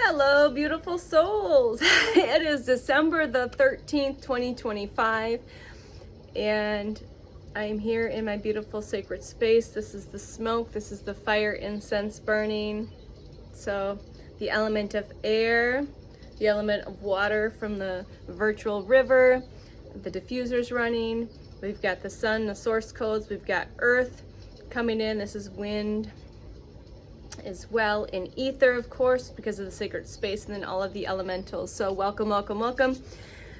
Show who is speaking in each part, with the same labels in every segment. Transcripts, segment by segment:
Speaker 1: Hello, beautiful souls. It is December the 13th, 2025, and I'm here in my beautiful sacred space. This is the smoke, this is the fire incense burning. So the element of air, the element of water from the virtual river, the diffusers running. We've got the sun, the source codes, we've got earth coming in. This is wind as well, in ether, of course, because of the sacred space, and then all of the elementals. So welcome, welcome, welcome.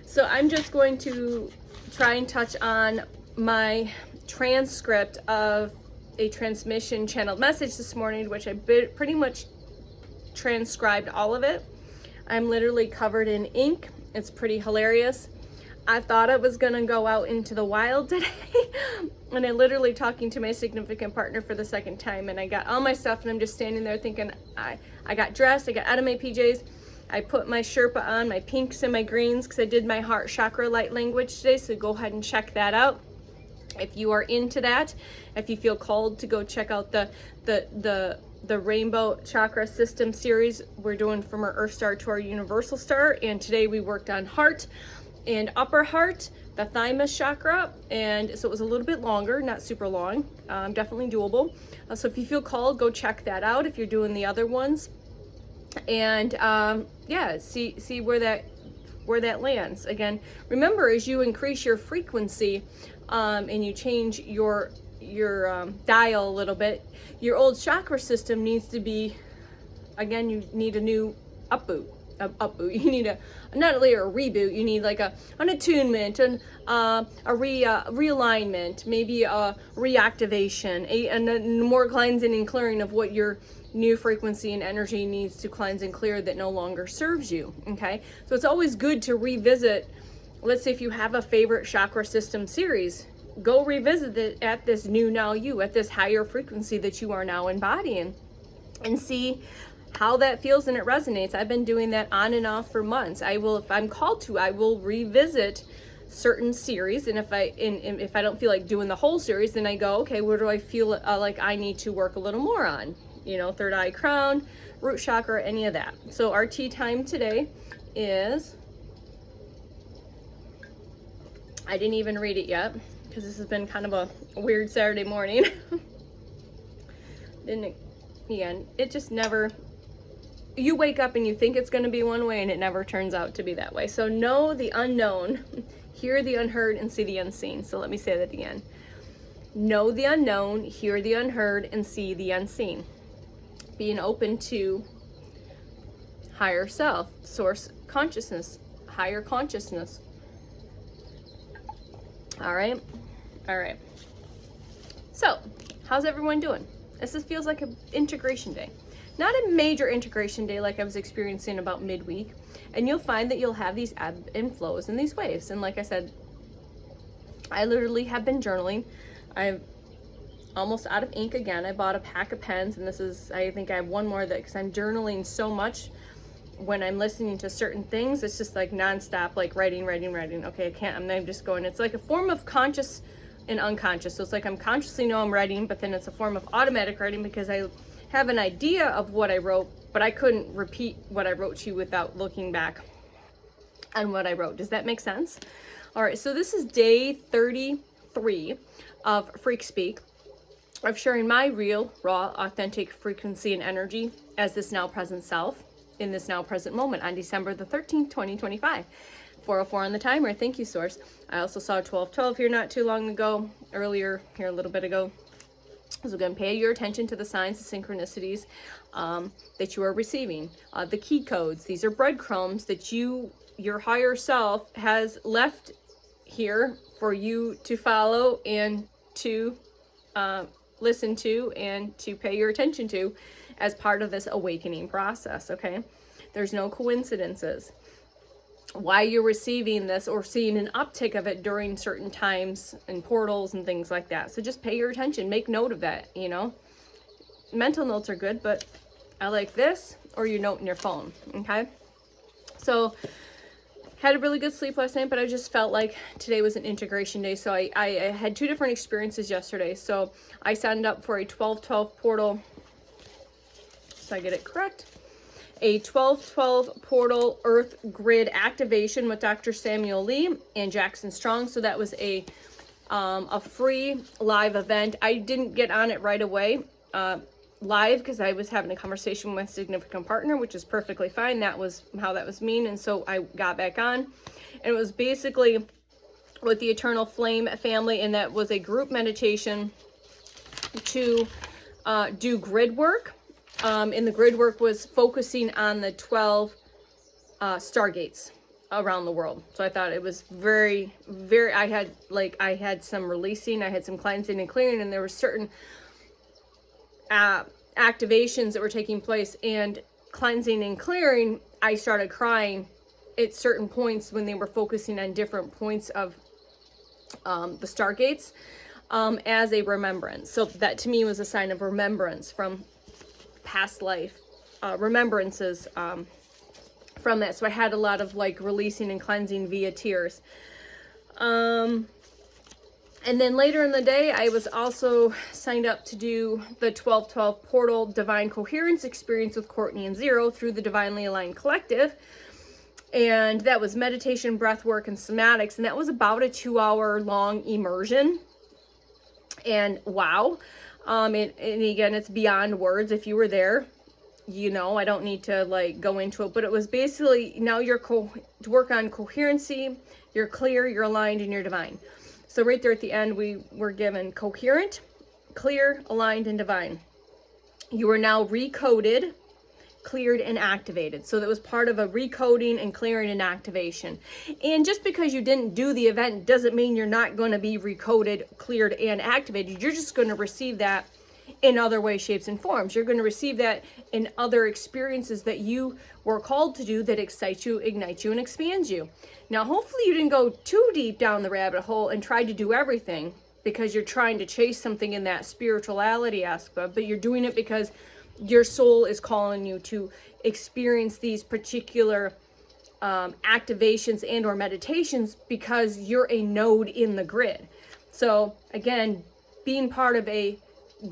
Speaker 1: So I'm just going to try and touch on my transcript of a transmission channeled message this morning, which I pretty much transcribed all of it. I'm literally covered in ink. It's pretty hilarious. I thought it was gonna go out into the wild today. And I literally talking to my significant partner for the second time, and I got all my stuff and I'm just standing there thinking, I got dressed, I got out of my PJs, I put my Sherpa on, my pinks and my greens, because I did my heart chakra light language today, so go ahead and check that out. If you are into that, if you feel called to go check out the Rainbow Chakra System series we're doing from our Earth Star to our Universal Star, and today we worked on heart and upper heart, the thymus chakra, and so it was a little bit longer, not super long, definitely doable. So if you feel called, go check that out if you're doing the other ones, and yeah, see where that lands. Again, remember, as you increase your frequency and you change your dial a little bit, your old chakra system needs to be, again, you need a new upboot. You need not only a reboot, you need like an attunement and a realignment, maybe a reactivation, and more cleansing and clearing of what your new frequency and energy needs to cleanse and clear that no longer serves you. Okay, so it's always good to revisit. Let's say if you have a favorite chakra system series, go revisit it at this new now you, at this higher frequency that you are now embodying, and see how that feels and it resonates. I've been doing that on and off for months. I will, if I'm called to, I will revisit certain series, and if I don't feel like doing the whole series, then I go, okay, where do I feel like I need to work a little more on? You know, third eye crown, root chakra, any of that. So our tea time today is, I didn't even read it yet because this has been kind of a weird Saturday morning. It just never, you wake up and you think it's going to be one way and it never turns out to be that way. So know the unknown, hear the unheard, and see the unseen. So let me say that again. Know the unknown, hear the unheard, and see the unseen. Being open to higher self, source consciousness, higher consciousness. All right. So how's everyone doing? This feels like an integration day. Not a major integration day like I was experiencing about midweek. And you'll find that you'll have these ebb and flows and these waves. And like I said, I literally have been journaling. I'm almost out of ink again. I bought a pack of pens, and this is, I think I have one more, that because I'm journaling so much when I'm listening to certain things, it's just like nonstop, like writing. Okay, I can't, I'm just going, it's like a form of conscious and unconscious. So it's like I'm consciously know I'm writing, but then it's a form of automatic writing because I have an idea of what I wrote, but I couldn't repeat what I wrote to you without looking back on what I wrote. Does that make sense? All right, so this is day 33 of FreQSpeak, of sharing my real, raw, authentic frequency and energy as this now present self in this now present moment on December the 13th, 2025. 4:04 on the timer. Thank you, Source. I also saw 12:12 here not too long ago, earlier here a little bit ago. So again, pay your attention to the signs, the synchronicities that you are receiving. The key codes, these are breadcrumbs that your higher self has left here for you to follow and to listen to and to pay your attention to as part of this awakening process, okay? There's no coincidences. Why you're receiving this or seeing an uptick of it during certain times and portals and things like that. So just pay your attention, make note of that, you know. Mental notes are good, but I like this or your note in your phone, okay? So had a really good sleep last night, but I just felt like today was an integration day. So I had two different experiences yesterday. So I signed up for a 12/12 portal, so I get it correct. a 12-12 portal earth grid activation with Dr. Samuel Lee and Jackson Strong. So that was a free live event. I didn't get on it right away live because I was having a conversation with my significant partner, which is perfectly fine. That was how that was mean. And so I got back on, and it was basically with the Eternal Flame family, and that was a group meditation to do grid work. And the grid work was focusing on the 12 stargates around the world. So I thought it was very, very, I had some releasing, I had some cleansing and clearing, and there were certain activations that were taking place, and cleansing and clearing, I started crying at certain points when they were focusing on different points of the stargates as a remembrance. So that to me was a sign of remembrance from past life, remembrances from that. So I had a lot of like releasing and cleansing via tears. And then later in the day, I was also signed up to do the 12-12 portal divine coherence experience with Courtney and Zero through the Divinely Aligned Collective. And that was meditation, breath work, and somatics. And that was about a 2-hour long immersion. And wow. And again, it's beyond words. If you were there, you know, I don't need to like go into it, but it was basically now you're to work on coherency, you're clear, you're aligned, and you're divine. So right there at the end, we were given coherent, clear, aligned, and divine. You are now recoded, cleared, and activated. So that was part of a recoding and clearing and activation. And just because you didn't do the event doesn't mean you're not going to be recoded, cleared, and activated. You're just going to receive that in other ways, shapes, and forms. You're going to receive that in other experiences that you were called to do that excite you, ignite you, and expand you. Now, hopefully you didn't go too deep down the rabbit hole and try to do everything because you're trying to chase something in that spirituality aspect, but you're doing it because your soul is calling you to experience these particular activations and or meditations because you're a node in the grid. So again, being part of a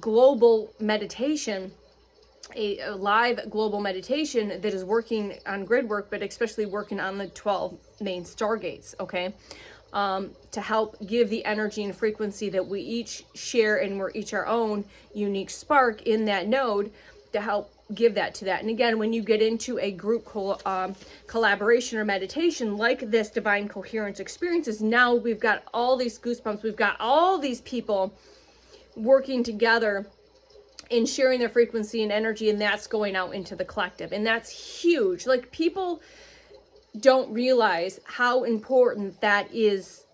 Speaker 1: global meditation, a live global meditation that is working on grid work, but especially working on the 12 main stargates, okay? To help give the energy and frequency that we each share, and we're each our own unique spark in that node to help give that to that. And again, when you get into a group collaboration or meditation like this divine coherence experiences, now we've got all these goosebumps, we've got all these people working together and sharing their frequency and energy, and that's going out into the collective. And that's huge. Like, people don't realize how important that is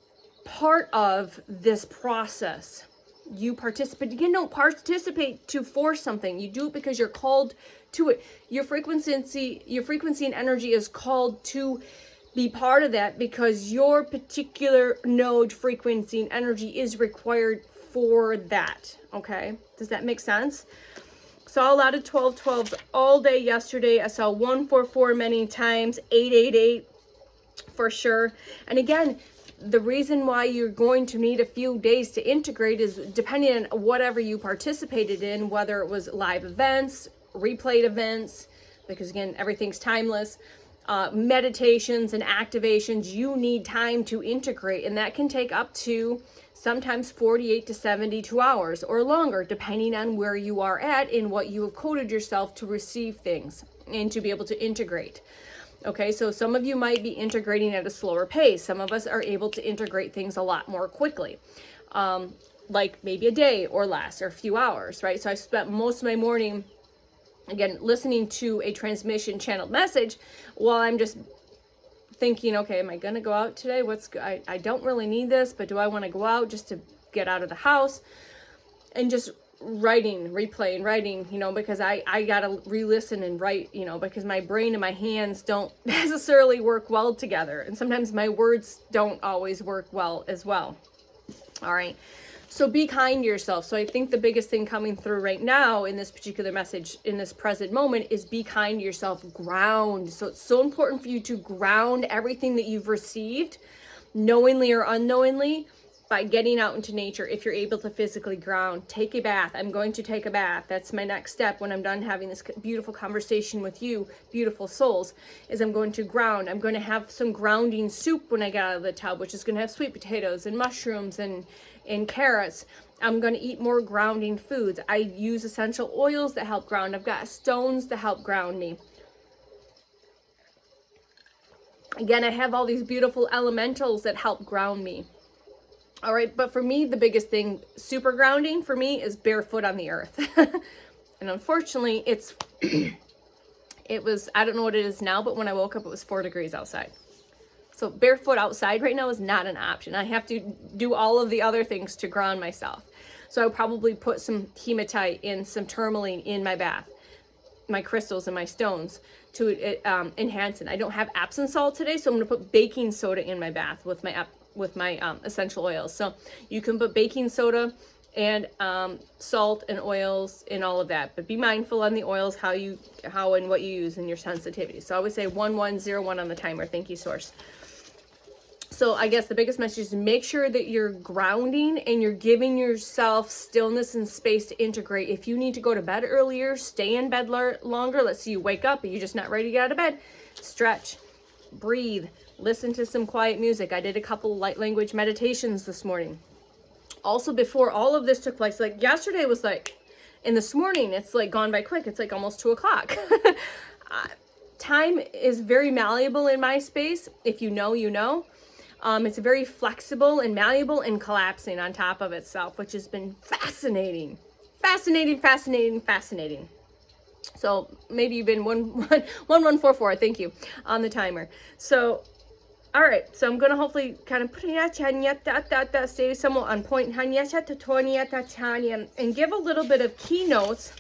Speaker 1: part of this process. You participate. You don't participate to force something. You do it because you're called to it. Your frequency and energy is called to be part of that because your particular node frequency and energy is required for that. Okay, does that make sense? Saw a lot of 12-12s all day yesterday. I saw 144 many times, 888 for sure. And again, the reason why you're going to need a few days to integrate is depending on whatever you participated in, whether it was live events, replayed events, because again, everything's timeless, meditations and activations. You need time to integrate, and that can take up to sometimes 48 to 72 hours or longer, depending on where you are at and what you have coded yourself to receive things and to be able to integrate. Okay, so some of you might be integrating at a slower pace. Some of us are able to integrate things a lot more quickly, like maybe a day or less or a few hours, right? So I spent most of my morning, again, listening to a transmission channeled message while I'm just thinking, okay, am I going to go out today? I don't really need this, but do I want to go out just to get out of the house? And just replaying, writing, you know, because I got to re-listen and write, you know, because my brain and my hands don't necessarily work well together. And sometimes my words don't always work well as well. All right. So be kind to yourself. So I think the biggest thing coming through right now in this particular message, in this present moment, is be kind to yourself. Ground. So it's so important for you to ground everything that you've received, knowingly or unknowingly, by getting out into nature. If you're able to physically ground, take a bath. I'm going to take a bath. That's my next step when I'm done having this beautiful conversation with you, beautiful souls, is I'm going to ground. I'm going to have some grounding soup when I get out of the tub, which is going to have sweet potatoes and mushrooms and carrots. I'm going to eat more grounding foods. I use essential oils that help ground. I've got stones to help ground me. Again, I have all these beautiful elementals that help ground me. All right, but for me, the biggest thing, super grounding for me, is barefoot on the earth. And unfortunately, it was, I don't know what it is now, but when I woke up, it was 4 degrees outside. So barefoot outside right now is not an option. I have to do all of the other things to ground myself. So I'll probably put some hematite and some tourmaline in my bath, my crystals and my stones, to enhance it. I don't have Epsom salt today, so I'm going to put baking soda in my bath with my essential oils. So you can put baking soda and salt and oils and all of that, but be mindful on the oils, how and what you use and your sensitivity. So I always say 1101 on the timer. Thank you, source. So I guess the biggest message is make sure that you're grounding and you're giving yourself stillness and space to integrate. If you need to go to bed earlier, stay in bed longer. Let's say you wake up and you're just not ready to get out of bed. Stretch, breathe, listen to some quiet music. I did a couple light language meditations this morning. Also, before all of this took place, like yesterday was like, and this morning it's like gone by quick. It's like almost 2 o'clock. Time is very malleable in my space. If you know, you know. It's very flexible and malleable and collapsing on top of itself, which has been fascinating. Fascinating. So maybe you've been 1144, thank you, on the timer. So, all right, so I'm going to hopefully kind of stay somewhat on point and give a little bit of keynotes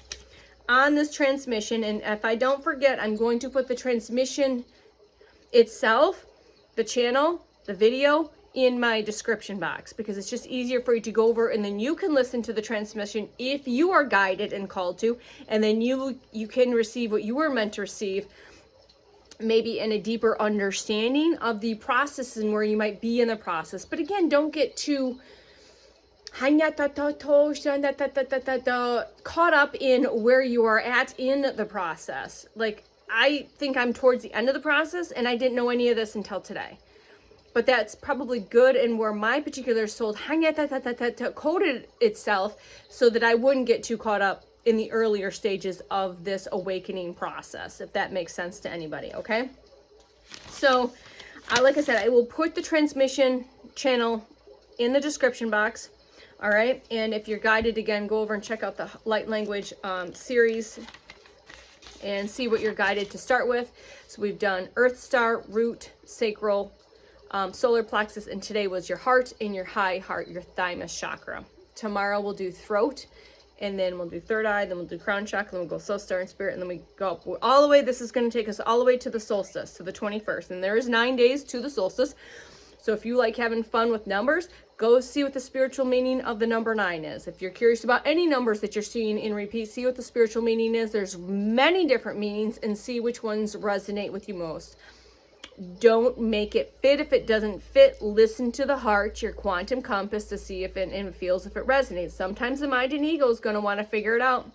Speaker 1: on this transmission. And if I don't forget, I'm going to put the transmission itself, the channel, the video, in my description box, because it's just easier for you to go over, and then you can listen to the transmission if you are guided and called to, and then you can receive what you were meant to receive, maybe in a deeper understanding of the process and where you might be in the process. But again, don't get too caught up in where you are at in the process. Like, I think I'm towards the end of the process, and I didn't know any of this until today. But that's probably good, and where my particular soul coded itself so that I wouldn't get too caught up in the earlier stages of this awakening process, if that makes sense to anybody, okay? So, like I said, I will put the transmission channel in the description box, all right? And if you're guided, again, go over and check out the light language series and see what you're guided to start with. So we've done Earth Star, Root, Sacral, solar plexus, and today was your heart and your high heart, your thymus chakra. Tomorrow we'll do throat, and then we'll do third eye, then we'll do crown chakra, then we'll go soul star and spirit, and then we go up all the way. This is going to take us all the way to the solstice, to the 21st, and there is 9 days to the solstice. So if you like having fun with numbers, go see what the spiritual meaning of the number 9 is. If you're curious about any numbers that you're seeing in repeat, see what the spiritual meaning is. There's many different meanings, and see which ones resonate with you most. Don't make it fit. If it doesn't fit, listen to the heart, your quantum compass, to see if it feels, if it resonates. Sometimes the mind and ego is going to want to figure it out,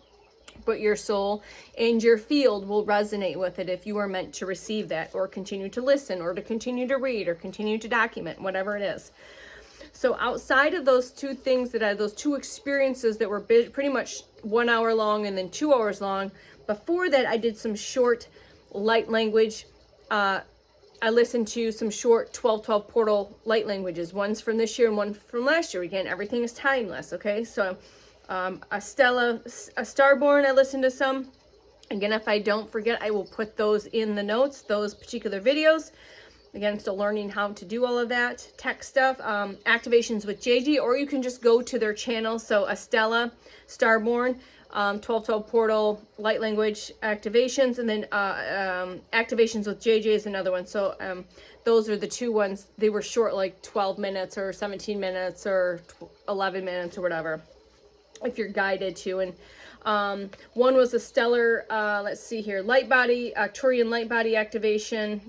Speaker 1: but your soul and your field will resonate with it if you are meant to receive that, or continue to listen, or to continue to read, or continue to document, whatever it is. So outside of those two things, those two experiences that were pretty much 1 hour long and then 2 hours long, before that I did some short light language. I listened to some short 12-12 portal light languages. One's from this year and one from last year. Again, everything is timeless, okay? So a Starborn, I listened to some. Again, if I don't forget, I will put those in the notes, those particular videos. Again, still learning how to do all of that tech stuff. Activations with JG, or you can just go to their channel. So Estella, Starborn, 12-12 portal, light language activations, and then activations with JJ is another one. So those are the two ones. They were short, like 12 minutes or 17 minutes or 11 minutes or whatever, if you're guided to. And one was a stellar, let's see here, light body, Arcturian light body activation,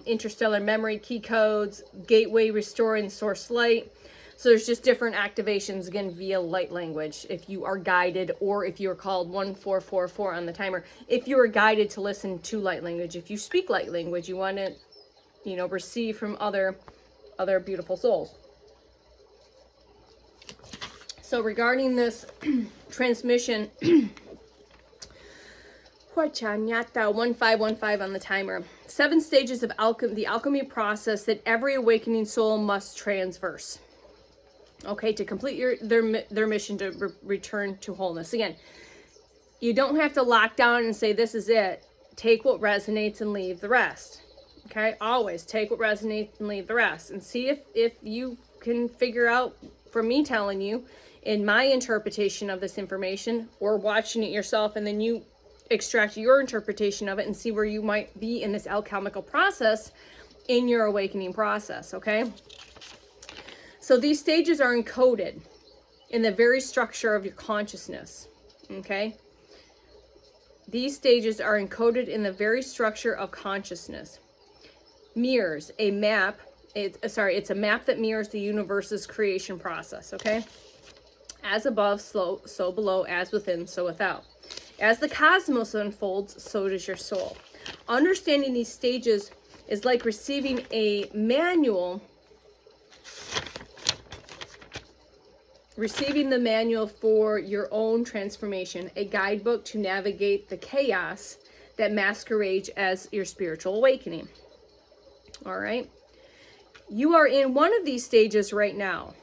Speaker 1: interstellar memory key codes, gateway restoring source light, So there's just different activations, again, via light language. If you are guided, or if you're called 1444 on the timer, if you are guided to listen to light language, if you speak light language, you want to, you know, receive from other beautiful souls. So regarding this transmission, 1515 on the timer. 7 stages of the alchemy process that every awakening soul must traverse. Okay, to complete their mission to return to wholeness. Again, you don't have to lock down and say this is it. Take what resonates and leave the rest. Okay, always take what resonates and leave the rest, and see if you can figure out from me telling you in my interpretation of this information, or watching it yourself, and then you extract your interpretation of it and see where you might be in this alchemical process in your awakening process. Okay, so these stages are encoded in the very structure of your consciousness. Okay, these stages are encoded in the very structure of consciousness. Mirrors a map. It's a map that mirrors the universe's creation process. Okay, as above, so below, as within, so without. As the cosmos unfolds, so does your soul. Understanding these stages is like receiving a manual, receiving the manual for your own transformation, a guidebook to navigate the chaos that masquerades as your spiritual awakening. All right. You are in one of these stages right now.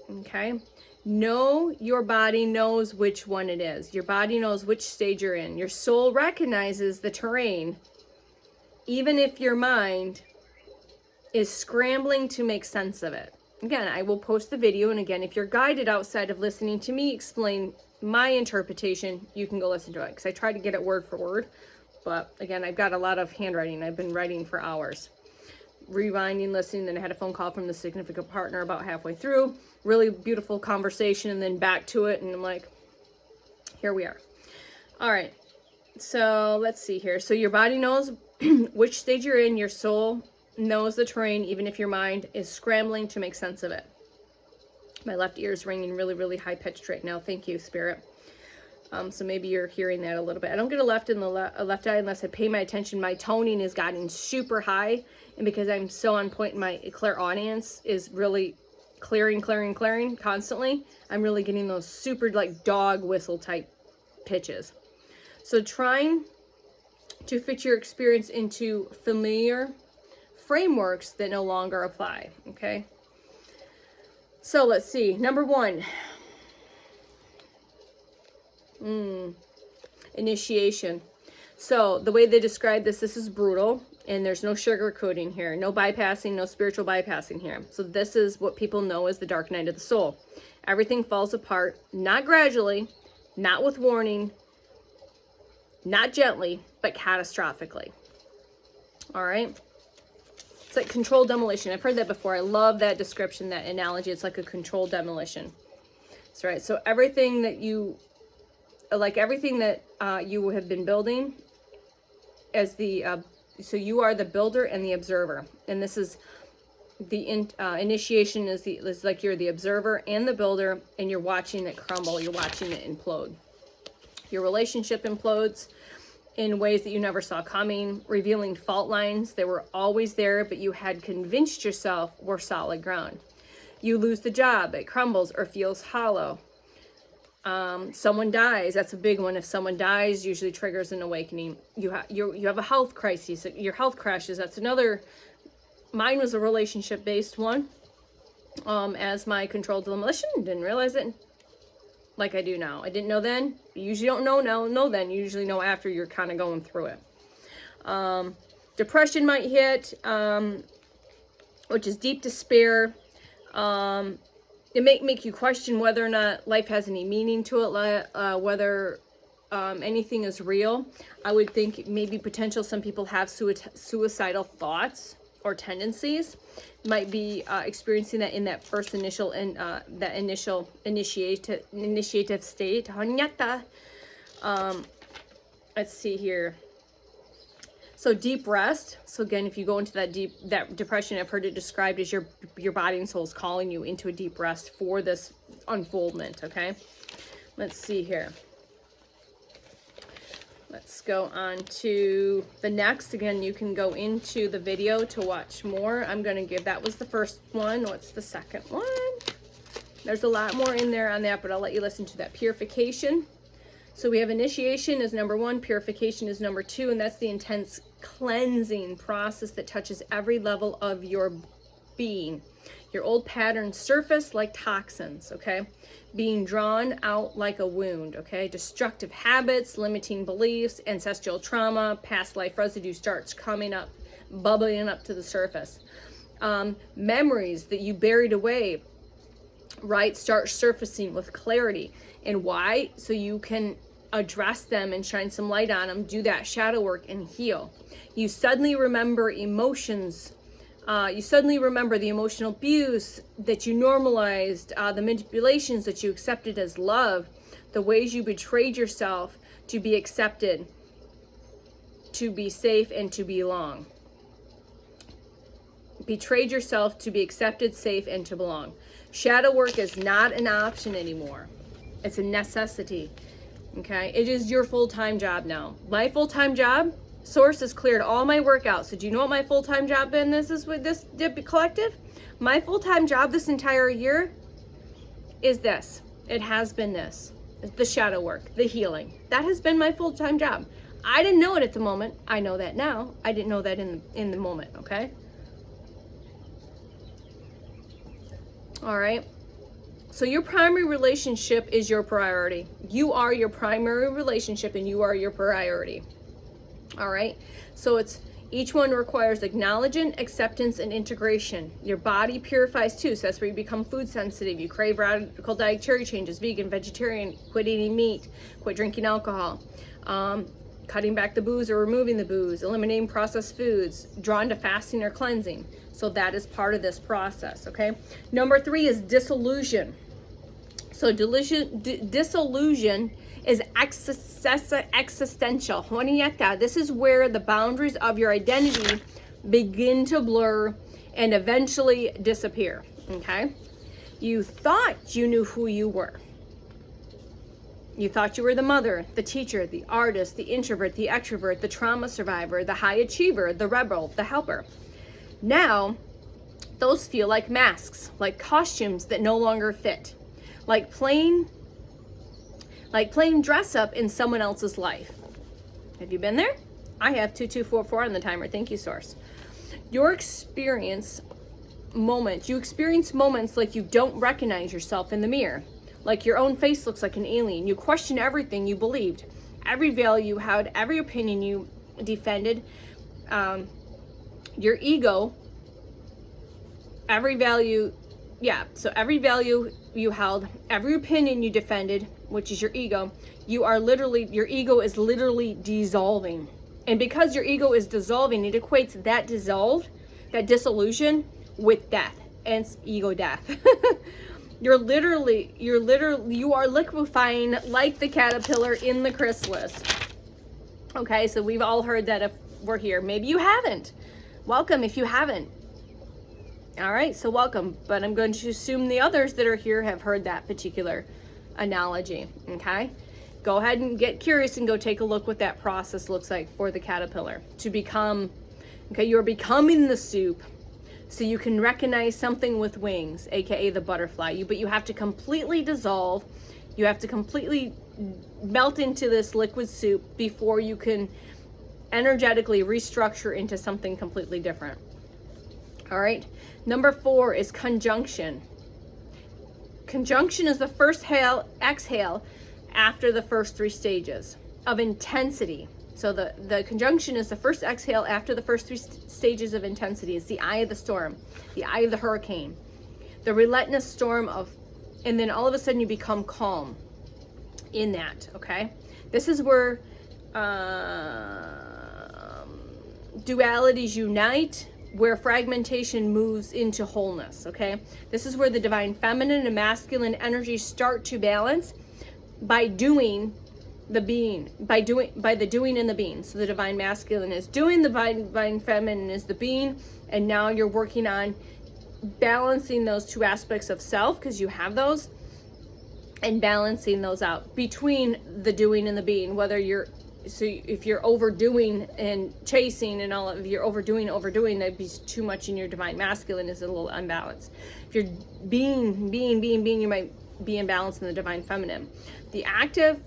Speaker 1: Okay. Know your body knows which one it is. Your body knows which stage you're in. Your soul recognizes the terrain, even if your mind is scrambling to make sense of it. Again, I will post the video, and again, if you're guided outside of listening to me explain my interpretation, you can go listen to it, because I try to get it word for word. But again, I've got a lot of handwriting. I've been writing for hours. Rewinding, listening, then I had a phone call from the significant partner about halfway through. Really beautiful conversation, and then back to it, and I'm like, here we are. All right, so let's see here. So your body knows which stage you're in. Your soul knows the terrain, even if your mind is scrambling to make sense of it. My left ear is ringing really, really high pitched right now. Thank you, Spirit. So maybe you're hearing that a little bit. I don't get a left in the left eye unless I pay my attention. My toning is gotten super high, and because I'm so on point, my clairaudience is really clearing constantly. I'm really getting those super like dog whistle type pitches. So trying to fit your experience into familiar frameworks that no longer apply. Okay. So let's see. Number 1. Initiation. So the way they describe this is brutal, and there's no sugarcoating here, no bypassing, no spiritual bypassing here. So this is what people know as the dark night of the soul. Everything falls apart, not gradually, not with warning, not gently, but catastrophically. All right. It's like controlled demolition. I've heard that before. I love that description, that analogy. It's like a controlled demolition. That's right. So everything that you have been building as the, so you are the builder and the observer. And this is the initiation is like you're the observer and the builder, and you're watching it crumble. You're watching it implode. Your relationship implodes in ways that you never saw coming, revealing fault lines that were always there, but you had convinced yourself were solid ground. You lose the job, it crumbles or feels hollow. Someone dies. That's a big one. If someone dies, usually triggers an awakening. You have a health crisis. Your health crashes. That's another. Mine was a relationship based one. As my controlled demolition, didn't realize it like I do now. I didn't know then. You usually don't know now. Know then. You usually know after you're kind of going through it. Depression might hit, which is deep despair. It may make you question whether or not life has any meaning to it, whether anything is real. I would think maybe potential. Some people have suicidal thoughts or tendencies. Might be experiencing that in that first initial initiative state. Let's see here. So deep rest. So again, if you go into that depression, I've heard it described as your body and soul is calling you into a deep rest for this unfoldment, okay? Let's see here. Let's go on to the next. Again, you can go into the video to watch more. I'm going to give, that was the first one. What's the second one? There's a lot more in there on that, but I'll let you listen to that. Purification. So we have initiation as number 1, purification is number 2, and that's the intense cleansing process that touches every level of your being. Your old patterns surface like toxins, okay? Being drawn out like a wound, okay? Destructive habits, limiting beliefs, ancestral trauma, past life residue starts coming up, bubbling up to the surface. Memories that you buried away, right, start surfacing with clarity. And why? So you can address them and shine some light on them, do that shadow work and heal. You suddenly remember emotions. You suddenly remember the emotional abuse that you normalized, the manipulations that you accepted as love, the ways you betrayed yourself to be accepted, to be safe, and to belong. Betrayed yourself to be accepted, safe, and to belong. Shadow work is not an option anymore. It's a necessity. Okay, it is your full-time job now. My full-time job, Source has cleared all my workouts. So do you know what my full-time job in this is with this collective? My full-time job this entire year is this. It has been this. The shadow work, the healing. That has been my full-time job. I didn't know it at the moment. I know that now. I didn't know that in the moment, okay? All right. So your primary relationship is your priority. You are your primary relationship and you are your priority. All right. So it's each one requires acknowledgement, acceptance, and integration. Your body purifies too. So that's where you become food sensitive. You crave radical dietary changes, vegan, vegetarian, quit eating meat, quit drinking alcohol, cutting back the booze or removing the booze, eliminating processed foods, drawn to fasting or cleansing. So that is part of this process, okay? Number 3 is dissolution. So dissolution is existential. This is where the boundaries of your identity begin to blur and eventually disappear, okay? You thought you knew who you were. You thought you were the mother, the teacher, the artist, the introvert, the extrovert, the trauma survivor, the high achiever, the rebel, the helper. Now, those feel like masks, like costumes that no longer fit, like playing dress up in someone else's life. Have you been there? I have 2244 on the timer. Thank you, Source. You experience moments like you don't recognize yourself in the mirror, like your own face looks like an alien. You question everything you believed, every value you had, every opinion you defended. Your ego, every value you held, every opinion you defended, which is your ego, your ego is literally dissolving. And because your ego is dissolving, it equates that dissolution with death, and it's ego death. You are liquefying like the caterpillar in the chrysalis. Okay, so we've all heard that if we're here. Maybe you haven't. Welcome if you haven't. All right, so welcome. But I'm going to assume the others that are here have heard that particular analogy, okay? Go ahead and get curious and go take a look what that process looks like for the caterpillar to become, okay, you're becoming the soup so you can recognize something with wings, aka the butterfly. But you have to completely dissolve. You have to completely melt into this liquid soup before you can energetically restructure into something completely different. All right. Number 4 is conjunction. Conjunction is the first exhale after the first 3 stages of intensity. So the conjunction is the first exhale after the first 3 stages of intensity. It's the eye of the storm, the eye of the hurricane, the relentless storm and then all of a sudden you become calm in that, okay? This is where dualities unite, where fragmentation moves into wholeness, okay? This is where the divine feminine and masculine energies start to balance by doing the being, by the doing and the being. So the divine masculine is doing, the divine feminine is the being, and now you're working on balancing those two aspects of self, because you have those, and balancing those out between the doing and the being. Whether you're, so if you're overdoing and chasing and all of, you're overdoing, that'd be too much in your divine masculine, is a little unbalanced. If you're being, you might be imbalanced in the divine feminine. The active,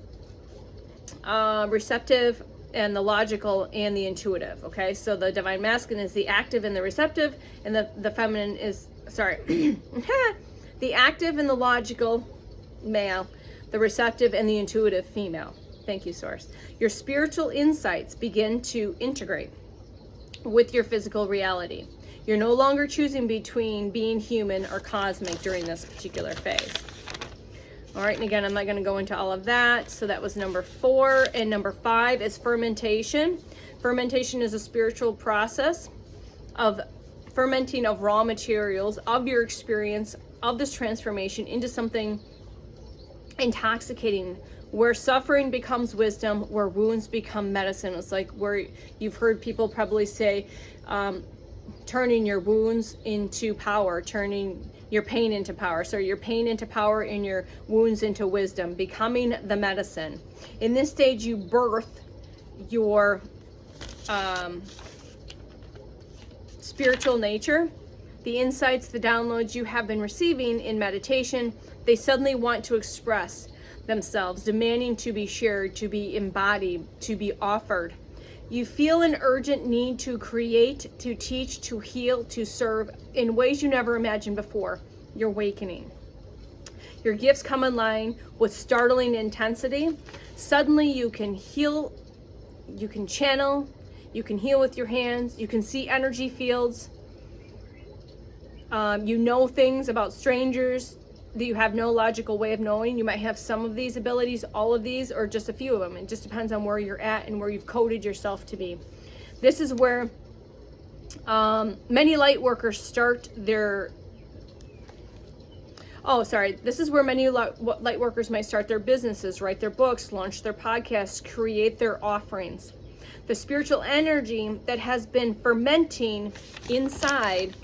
Speaker 1: receptive, and the logical and the intuitive. Okay, so the divine masculine is the active and the receptive, and the feminine is, sorry, the active and the logical male, the receptive and the intuitive female. Thank you, Source. Your spiritual insights begin to integrate with your physical reality. You're no longer choosing between being human or cosmic during this particular phase. All right, and again, I'm not going to go into all of that. So that was number 4. And number 5 is fermentation. Fermentation is a spiritual process of fermenting of raw materials of your experience of this transformation into something intoxicating, where suffering becomes wisdom, where wounds become medicine. It's like where you've heard people probably say, turning your wounds into power, turning your pain into power. So your pain into power and your wounds into wisdom, becoming the medicine. In this stage, you birth your spiritual nature, the insights, the downloads you have been receiving in meditation. They suddenly want to express themselves, demanding to be shared, to be embodied, to be offered. You feel an urgent need to create, to teach, to heal, to serve in ways you never imagined before. You're awakening. Your gifts come online with startling intensity. Suddenly you can heal, you can channel, you can heal with your hands, you can see energy fields. You know things about strangers that you have no logical way of knowing. You might have some of these abilities, all of these, or just a few of them. It just depends on where you're at and where you've coded yourself to be. This is where many light workers start their, this is where many light workers might start their businesses, write their books, launch their podcasts, create their offerings. The spiritual energy that has been fermenting inside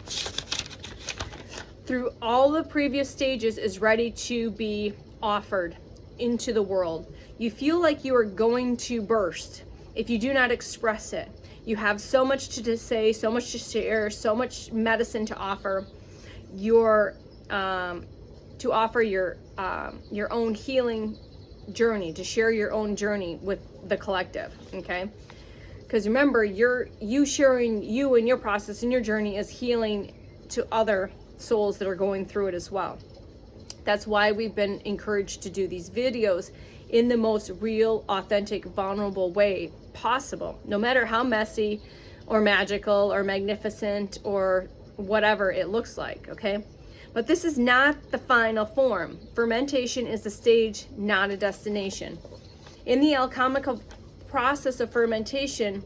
Speaker 1: through all the previous stages is ready to be offered into the world. You feel like you are going to burst if you do not express it. You have so much to say, so much to share, so much medicine to offer. To offer your own healing journey, to share your own journey with the collective. Okay, because remember, you sharing you and your process and your journey is healing to other souls that are going through it as well. That's why we've been encouraged to do these videos in the most real, authentic, vulnerable way possible, no matter how messy or magical or magnificent or whatever it looks like. Okay, but this is not the final form. Fermentation is the stage, not a destination. In the alchemical process of fermentation,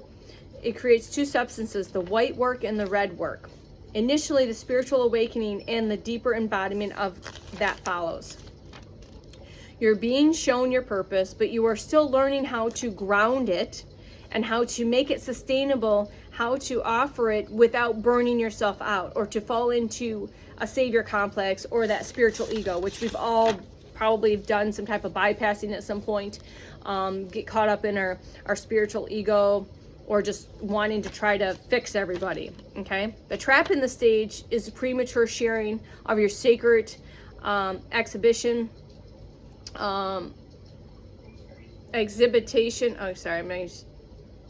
Speaker 1: it creates two substances, the white work and the red work. Initially, the spiritual awakening and the deeper embodiment of that follows. You're being shown your purpose, but you are still learning how to ground it and how to make it sustainable, how to offer it without burning yourself out or to fall into a savior complex or that spiritual ego, which we've all probably done some type of bypassing at some point, get caught up in our spiritual ego, or just wanting to try to fix everybody. Okay, the trap in the stage is premature sharing of your sacred exhibition, exhibition. Oh, sorry, I'm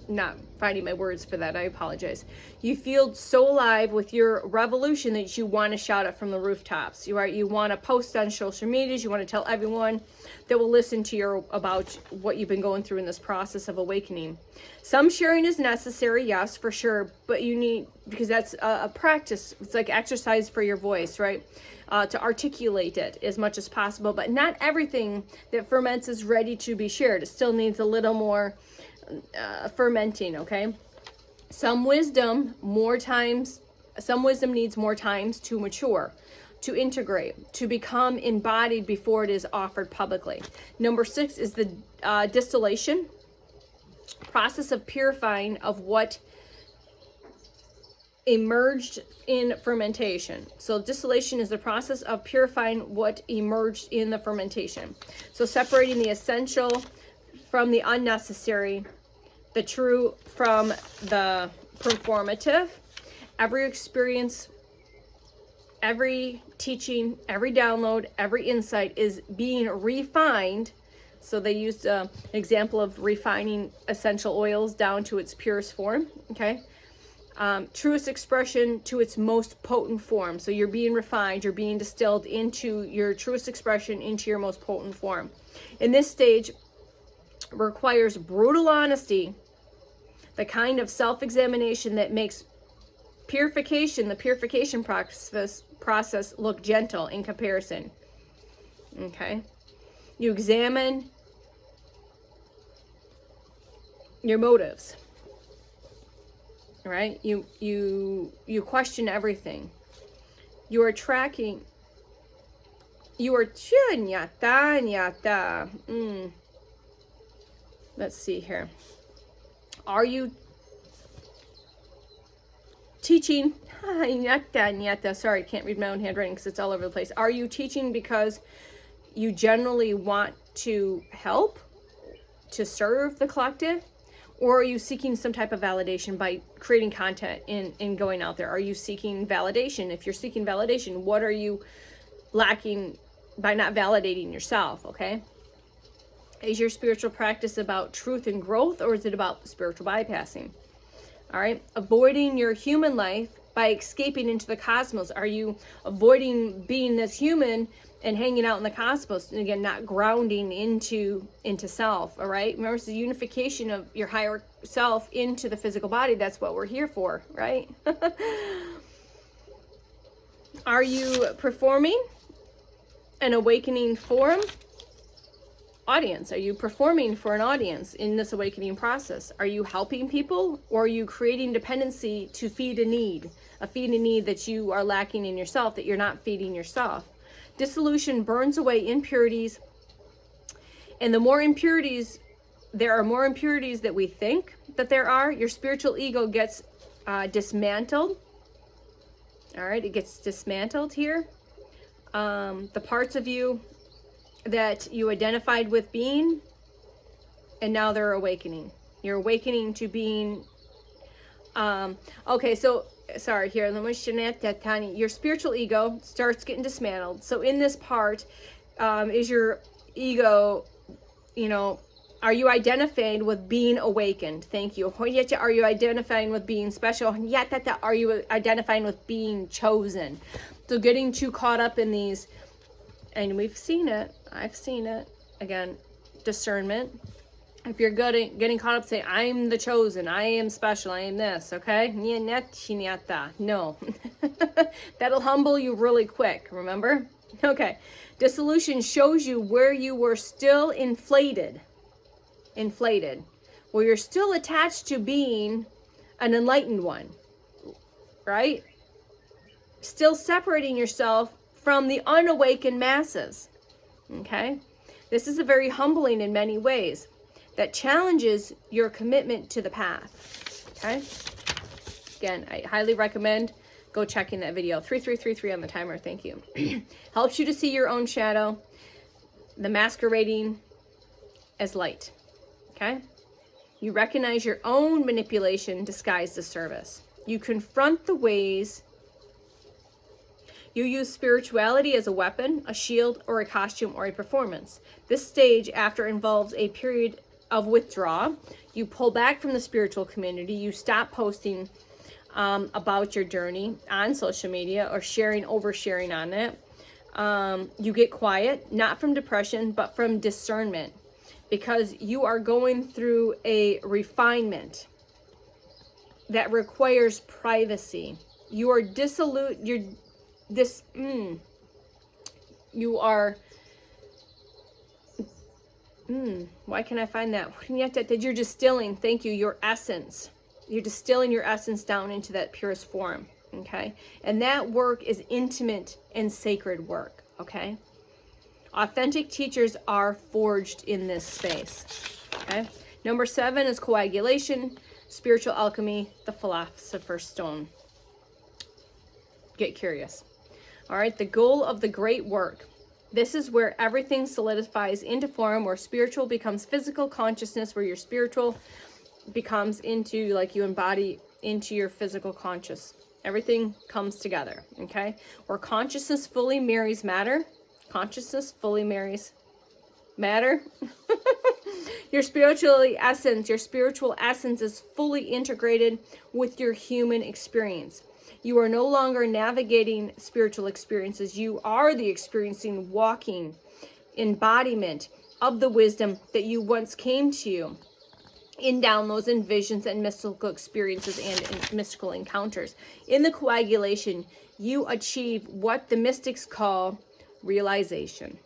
Speaker 1: not finding my words for that. I apologize. You feel so alive with your revolution that you want to shout it from the rooftops. You want to post on social medias. You want to tell everyone that will listen to about what you've been going through in this process of awakening. Some sharing is necessary, yes, for sure, but you need, because that's a practice. It's like exercise for your voice, right? To articulate it as much as possible, but not everything that ferments is ready to be shared. It still needs a little more fermenting. Okay, some wisdom needs more times to mature, to integrate, to become embodied before it is offered publicly. Number 6 is the distillation, process of purifying of what emerged in fermentation. So distillation is the process of purifying what emerged in the fermentation. So separating the essential from the unnecessary, the true from the performative. Every experience, every teaching, every download, every insight is being refined. So they used an example of refining essential oils down to its purest form, okay? Truest expression to its most potent form. So you're being refined, you're being distilled into your truest expression, into your most potent form. In this stage requires brutal honesty, the kind of self-examination that makes purification, the purification process look gentle in comparison. Okay? You examine your motives. Right? You question everything. You are tracking. You are Let's see here. Are you teaching? Sorry, I can't read my own handwriting because it's all over the place. Are you teaching because you generally want to help, to serve the collective? Or are you seeking some type of validation by creating content and going out there? Are you seeking validation? If you're seeking validation, what are you lacking by not validating yourself, okay? Is your spiritual practice about truth and growth, or is it about spiritual bypassing? All right, avoiding your human life by escaping into the cosmos. Are you avoiding being this human and hanging out in the cosmos, and again, not grounding into self? All right, remember, it's the unification of your higher self into the physical body. That's what we're here for, right? Are you performing an awakening forum audience? Are you performing for an audience in this awakening process? Are you helping people, or are you creating dependency to feed a need that you are lacking in yourself, that you're not feeding yourself? Dissolution burns away impurities, and the more impurities, there are more impurities that we think that there are. Your spiritual ego gets dismantled. All right, it gets dismantled here. The parts of you that you identified with being, and now they're awakening. You're awakening to being, okay, so, sorry, here, your spiritual ego starts getting dismantled. So in this part, is your ego, are you identifying with being awakened? Thank you. Are you identifying with being special? Are you identifying with being chosen? So getting too caught up in these, and we've seen it, I've seen it, again, discernment. If you're good at getting caught up, say, I'm the chosen, I am special, I am this, okay? No. That'll humble you really quick, remember? Okay. Dissolution shows you where you were still inflated, where you're still attached to being an enlightened one, right? Still separating yourself from the unawakened masses, okay? This is a very humbling in many ways that challenges your commitment to the path, okay? Again, I highly recommend go checking that video. 3333 on the timer, thank you. Helps you to see your own shadow, the masquerading as light, okay? You recognize your own manipulation disguised as service. You confront the ways you use spirituality as a weapon, a shield, or a costume, or a performance. This stage, after, involves a period of withdrawal. You pull back from the spiritual community. You stop posting about your journey on social media or oversharing on it. You get quiet, not from depression, but from discernment, because you are going through a refinement that requires privacy. You are dissolute. You are, why can I find that? You're distilling, thank you, your essence. You're distilling your essence down into that purest form, okay? And that work is intimate and sacred work, okay? Authentic teachers are forged in this space, okay? Number 7 is coagulation, spiritual alchemy, the philosopher's stone. Get curious. All right, the goal of the great work. This is where everything solidifies into form, where spiritual becomes physical consciousness, where your spiritual becomes into, like, you embody into your physical conscious. Everything comes together, okay? Where consciousness fully marries matter. Consciousness fully marries matter. Your spiritual essence is fully integrated with your human experience. You are no longer navigating spiritual experiences. You are the experiencing, walking embodiment of the wisdom that you once came to you in downloads and visions and mystical experiences and mystical encounters. In the coagulation, you achieve what the mystics call realization.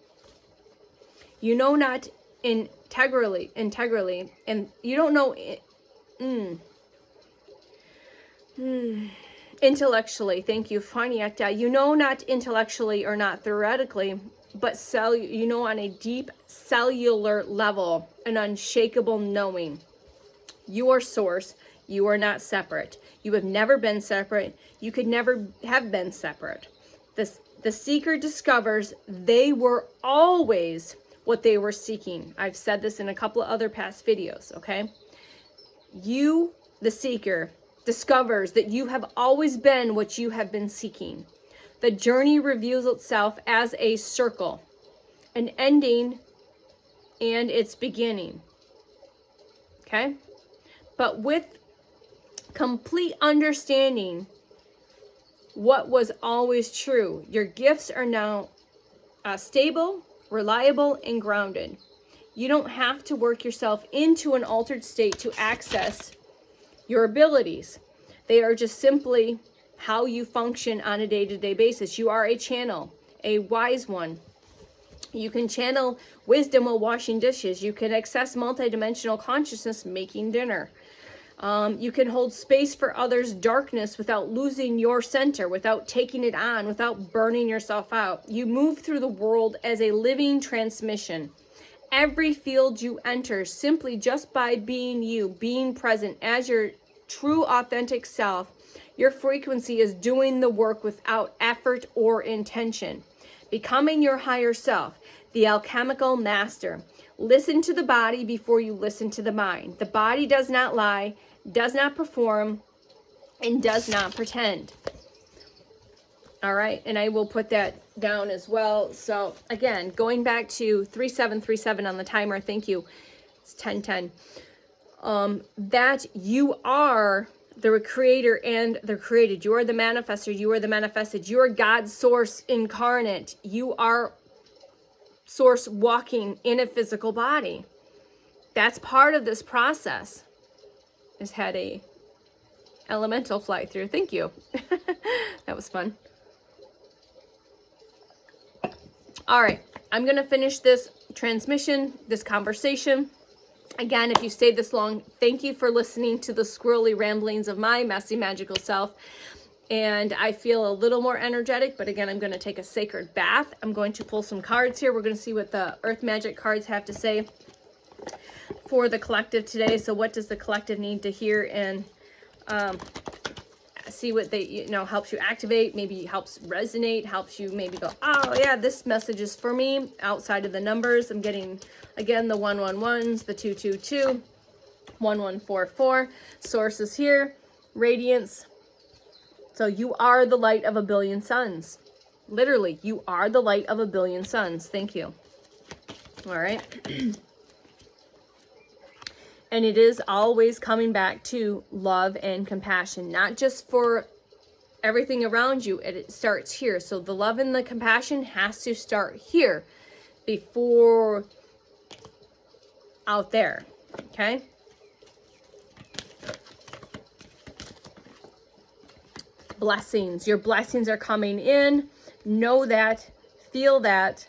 Speaker 1: You know not integrally, and you don't know intellectually. Thank you, Fanietta. You know not intellectually or not theoretically, but you know on a deep cellular level, an unshakable knowing. You are source. You are not separate. You have never been separate. You could never have been separate. The seeker discovers they were always what they were seeking. I've said this in a couple of other past videos, okay? You, the seeker, discovers that you have always been what you have been seeking. The journey reveals itself as a circle, an ending and its beginning, okay? But with complete understanding what was always true. Your gifts are now stable, reliable, and grounded. You don't have to work yourself into an altered state to access your abilities. They are just simply how you function on a day-to-day basis. You are a channel, a wise one. You can channel wisdom while washing dishes. You can access multidimensional consciousness making dinner. You can hold space for others' darkness without losing your center, without taking it on, without burning yourself out. You move through the world as a living transmission. Every field you enter, simply just by being you, being present as your true authentic self, your frequency is doing the work without effort or intention. Becoming your higher self, the alchemical master. Listen to the body before you listen to the mind. The body does not lie, does not perform, and does not pretend. All right, and I will put that down as well. So again, going back to 3737 on the timer, thank you. It's 1010. That you are the creator and the created. You are the manifester. You are the manifested. You are God's source incarnate. You are source walking in a physical body. That's part of this process. Just had a elemental fly through. Thank you. That was fun. All right, I'm going to finish this transmission, this conversation. Again, if you stayed this long, thank you for listening to the squirrely ramblings of my messy magical self. And I feel a little more energetic, but again, I'm going to take a sacred bath. I'm going to pull some cards here. We're going to see what the Earth Magic cards have to say for the collective today. So what does the collective need to hear, and see what they, helps you activate, maybe helps resonate, helps you maybe go, oh yeah, this message is for me outside of the numbers. I'm getting, again, the 111s, the 222, 1144. Sources here, radiance. So you are the light of a billion suns. Literally, you are the light of a billion suns. Thank you. All right. And it is always coming back to love and compassion, not just for everything around you. It starts here. So the love and the compassion has to start here before out there. Okay. Blessings. Your blessings are coming in. Know that. Feel that.